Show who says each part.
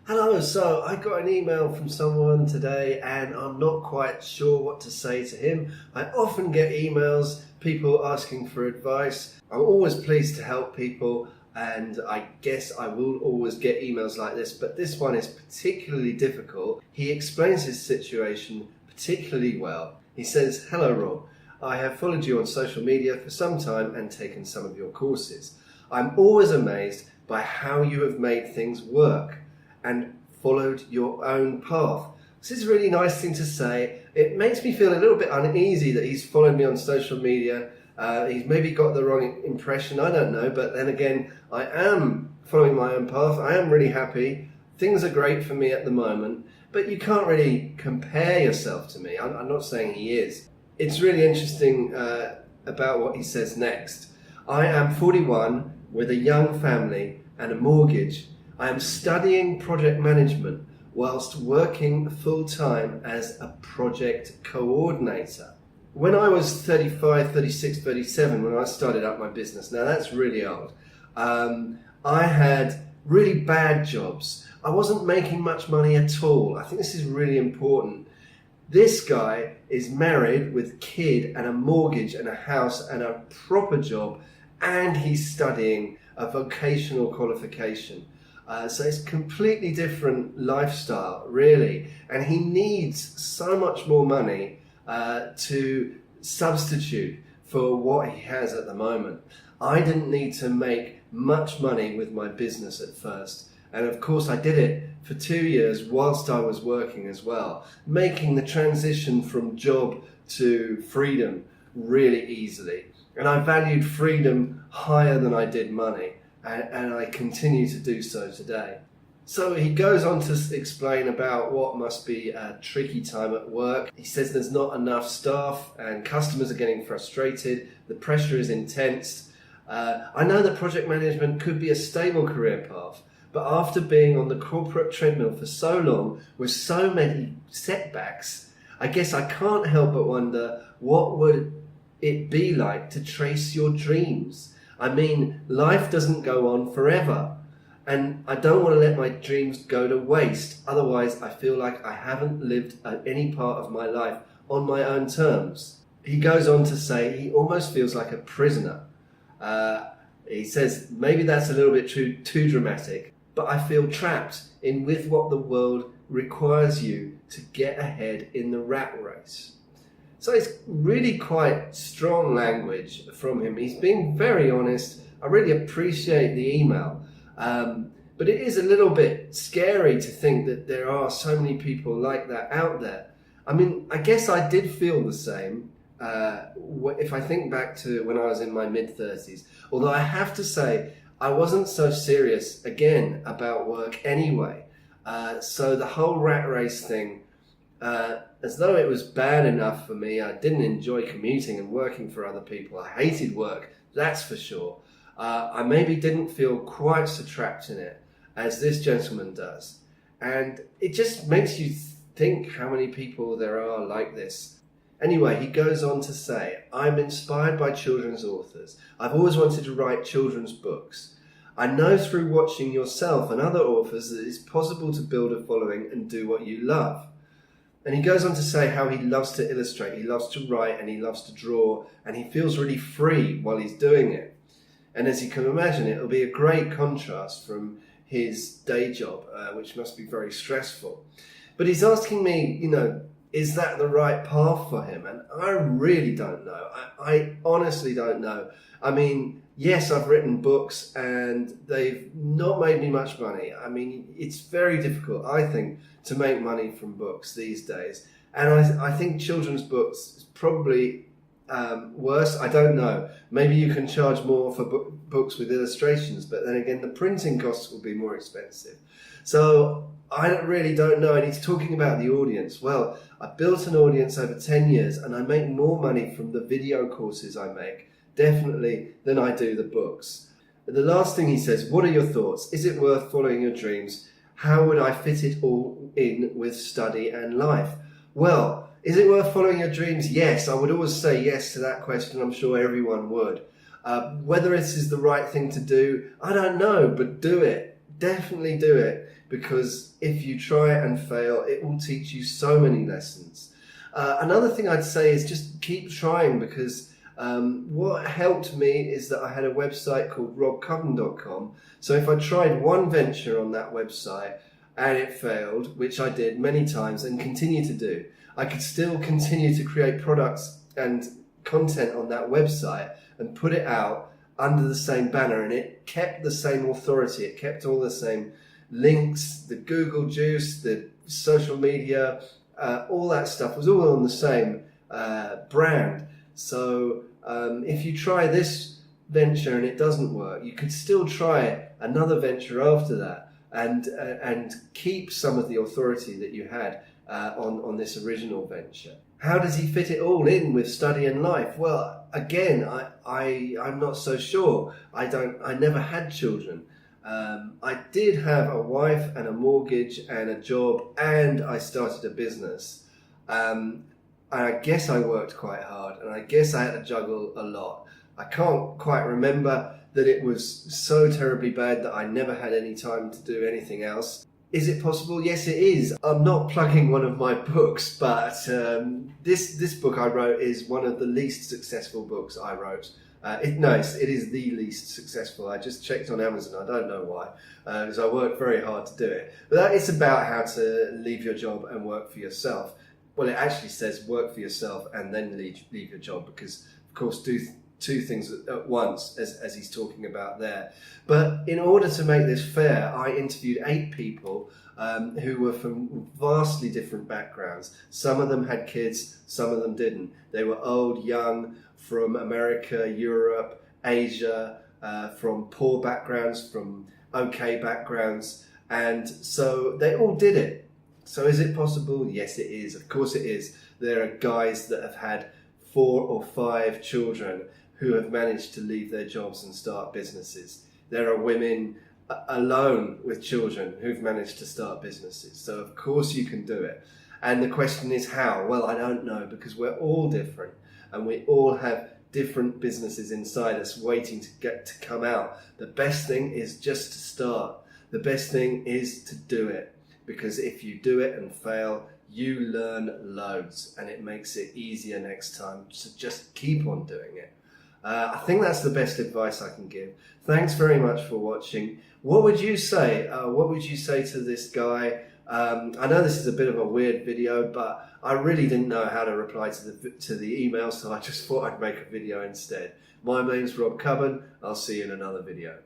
Speaker 1: Hello, so I got an email from someone today and I'm not quite sure what to say to him. I often get emails, people asking for advice. I'm always pleased to help people and I guess I will always get emails like this, but this one is particularly difficult. He explains his situation particularly well. He says, "Hello Rob, I have followed you on social media for some time and taken some of your courses. I'm always amazed by how you have made things work and followed your own path." This is a really nice thing to say. It makes me feel a little bit uneasy that he's followed me on social media. He's maybe got the wrong impression, I don't know, but then again, I am following my own path. I am really happy. Things are great for me at the moment, but you can't really compare yourself to me. I'm not saying he is. It's really interesting about what he says next. "I am 41 with a young family and a mortgage. I am studying project management whilst working full-time as a project coordinator. When I was 35, 36, 37, when I started up my business, now that's really old, I had really bad jobs. I wasn't making much money at all. I think this is really important. This guy is married with kid and a mortgage and a house and a proper job, and he's studying a vocational qualification. So it's completely different lifestyle, really. And he needs so much more money to substitute for what he has at the moment. I didn't need to make much money with my business at first. And of course I did it for 2 years whilst I was working as well, making the transition from job to freedom really easily. And I valued freedom higher than I did money. And I continue to do so today." So he goes on to explain about what must be a tricky time at work. He says there's not enough staff and customers are getting frustrated. The pressure is intense. "I know that project management could be a stable career path, but after being on the corporate treadmill for so long with so many setbacks, I guess I can't help but wonder what would it be like to trace your dreams. I mean, life doesn't go on forever, and I don't want to let my dreams go to waste. Otherwise, I feel like I haven't lived any part of my life on my own terms." He goes on to say he almost feels like a prisoner. He says, "Maybe that's a little bit too dramatic, but I feel trapped in with what the world requires you to get ahead in the rat race." So it's really quite strong language from him. He's being very honest. I really appreciate the email. But it is a little bit scary to think that there are so many people like that out there. I mean, I guess I did feel the same if I think back to when I was in my mid-30s. Although I have to say, I wasn't so serious, again, about work anyway. So the whole rat race thing, as though it was bad enough for me, I didn't enjoy commuting and working for other people. I hated work, that's for sure. I maybe didn't feel quite so trapped in it as this gentleman does. And it just makes you think how many people there are like this. Anyway, he goes on to say, "I'm inspired by children's authors. I've always wanted to write children's books. I know through watching yourself and other authors that it's possible to build a following and do what you love." And he goes on to say how he loves to illustrate, he loves to write, and he loves to draw, and he feels really free while he's doing it. And as you can imagine, it'll be a great contrast from his day job, which must be very stressful. But he's asking me, is that the right path for him? And I really don't know. I honestly don't know. I mean, yes, I've written books and they've not made me much money. I mean, it's very difficult, I think, to make money from books these days. And I think children's books is probably worse. I don't know. Maybe you can charge more for books with illustrations, but then again, the printing costs will be more expensive. So I really don't know. And he's talking about the audience. Well, I built an audience over 10 years and I make more money from the video courses I make, definitely, than I do the books. The last thing he says, "What are your thoughts? Is it worth following your dreams? How would I fit it all in with study and life?" Well, is it worth following your dreams? Yes, I would always say yes to that question. I'm sure everyone would. Whether this is the right thing to do, I don't know, but do it. Definitely do it. because if you try and fail, it will teach you so many lessons. Another thing I'd say is just keep trying, because what helped me is that I had a website called robcubbon.com. So if I tried one venture on that website and it failed, which I did many times and continue to do, I could still continue to create products and content on that website and put it out under the same banner, and it kept the same authority. It kept all the same links, the Google juice, the social media, all that stuff was all on the same brand. So if you try this venture and it doesn't work, you could still try another venture after that and keep some of the authority that you had on this original venture. How does he fit it all in with study and life? Well, again, I'm not so sure. I never had children. I did have a wife and a mortgage and a job, and I started a business. I guess I worked quite hard, and I guess I had to juggle a lot. I can't quite remember that it was so terribly bad that I never had any time to do anything else. Is it possible? Yes, it is. I'm not plugging one of my books, but this book I wrote is one of the least successful books I wrote. It is the least successful. I just checked on Amazon. I don't know why, because I worked very hard to do it. But it's about how to leave your job and work for yourself. Well, it actually says work for yourself and then leave your job, because, of course, do two things at once, as he's talking about there. But in order to make this fair, I interviewed 8 people who were from vastly different backgrounds. Some of them had kids, some of them didn't. They were old, young, from America, Europe, Asia, from poor backgrounds, from okay backgrounds, and so they all did it. So is it possible? Yes, it is. Of course it is. There are guys that have had 4 or 5 children who have managed to leave their jobs and start businesses. There are women alone with children who've managed to start businesses. So of course you can do it. And the question is how? Well, I don't know, because we're all different and we all have different businesses inside us waiting to come out. The best thing is just to start. The best thing is to do it, because if you do it and fail, you learn loads and it makes it easier next time. So just keep on doing it. I think that's the best advice I can give. Thanks very much for watching. What would you say? What would you say to this guy? I know this is a bit of a weird video, but I really didn't know how to reply to the email, so I just thought I'd make a video instead. My name's Rob Cubbon. I'll see you in another video.